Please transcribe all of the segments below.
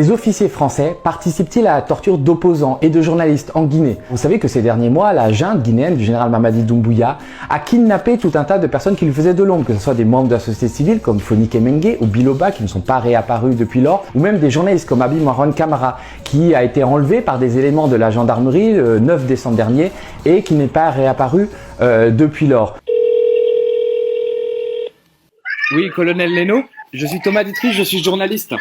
Les officiers français participent-ils à la torture d'opposants et de journalistes en Guinée? Vous savez que ces derniers mois, la junte guinéenne du général Mamadi Doumbouya a kidnappé tout un tas de personnes qui lui faisaient de l'ombre, que ce soit des membres de la société civile comme Fonike Mengue ou Biloba qui ne sont pas réapparus depuis lors, ou même des journalistes comme Abi Marwan Camara qui a été enlevé par des éléments de la gendarmerie le 9 décembre dernier et qui n'est pas réapparu depuis lors. Oui, colonel Leno, je suis Thomas Dittrich, je suis journaliste.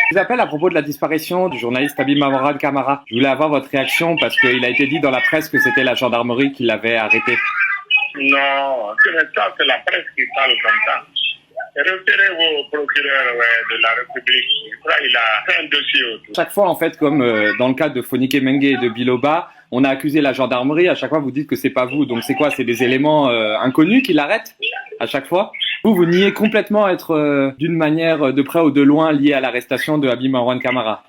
Je vous appelle à propos de la disparition du journaliste Abi Marwan Camara. Je voulais avoir votre réaction parce qu'il a été dit dans la presse que c'était la gendarmerie qui l'avait arrêté. Non, c'est la presse qui parle comme ça. Référez-vous au procureur de la République. Il a fait un dossier autour. Chaque fois, en fait, comme dans le cas de Fonike Mengue et de Biloba, on a accusé la gendarmerie. À chaque fois, vous dites que c'est pas vous. Donc, c'est quoi? C'est des éléments inconnus qui l'arrêtent à chaque fois? Vous niez complètement être d'une manière de près ou de loin lié à l'arrestation de Abi Marwan Camara.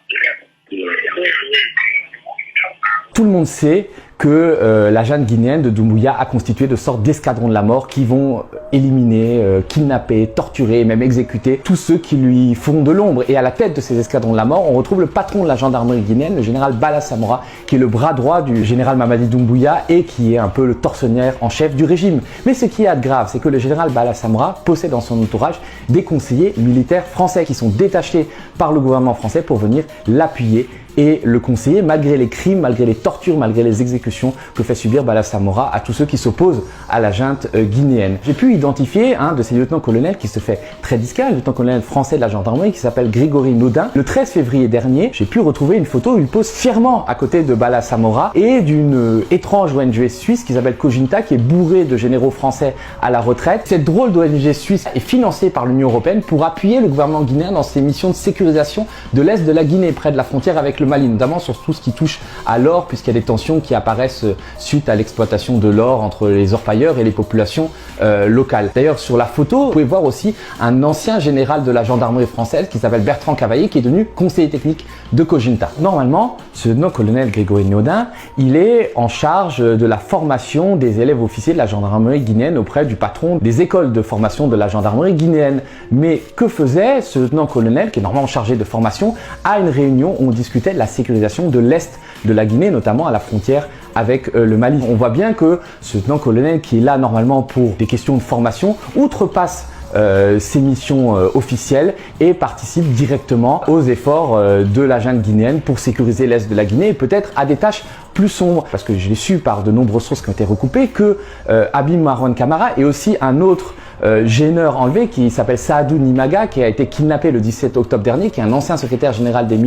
Tout le monde sait que la junte guinéenne de Doumbouya a constitué de sortes d'escadrons de la mort qui vont éliminer, kidnapper, torturer et même exécuter tous ceux qui lui font de l'ombre. Et à la tête de ces escadrons de la mort, on retrouve le patron de la gendarmerie guinéenne, le général Bala Samora, qui est le bras droit du général Mamadi Doumbouya et qui est un peu le tortionnaire en chef du régime. Mais ce qui est grave, c'est que le général Bala Samora possède dans son entourage des conseillers militaires français qui sont détachés par le gouvernement français pour venir l'appuyer et le conseiller malgré les crimes, malgré les tortures, malgré les exécutions que fait subir Bala Samora à tous ceux qui s'opposent à la junte guinéenne. J'ai pu identifier un de ces lieutenants-colonels qui se fait très discret, un lieutenant-colonel français de la gendarmerie qui s'appelle Grégory Naudin. Le 13 février dernier, j'ai pu retrouver une photo où il pose fièrement à côté de Bala Samora et d'une étrange ONG suisse qui s'appelle Cojinta, qui est bourrée de généraux français à la retraite. Cette drôle d'ONG suisse est financée par l'Union européenne pour appuyer le gouvernement guinéen dans ses missions de sécurisation de l'est de la Guinée, près de la frontière avec le Mali, notamment sur tout ce qui touche à l'or, puisqu'il y a des tensions qui apparaissent suite à l'exploitation de l'or entre les orpailleurs et les populations locales. D'ailleurs, sur la photo, vous pouvez voir aussi un ancien général de la gendarmerie française qui s'appelle Bertrand Cavaillé, qui est devenu conseiller technique de Cojinta. Normalement, ce lieutenant-colonel Grégory Naudin, il est en charge de la formation des élèves officiers de la gendarmerie guinéenne auprès du patron des écoles de formation de la gendarmerie guinéenne. Mais que faisait ce lieutenant-colonel, qui est normalement chargé de formation, à une réunion où on discutait de la sécurisation de l'Est de la Guinée, notamment à la frontière avec le Mali? On voit bien que ce lieutenant-colonel qui est là normalement pour des questions de formation outrepasse ses missions officielles et participe directement aux efforts de la junte guinéenne pour sécuriser l'Est de la Guinée et peut-être à des tâches plus sombres. Parce que je l'ai su par de nombreuses sources qui ont été recoupées que Abi Marwan Camara est aussi un autre gêneur enlevé qui s'appelle Saadou Nimaga, qui a été kidnappé le 17 octobre dernier, qui est un ancien secrétaire général des mines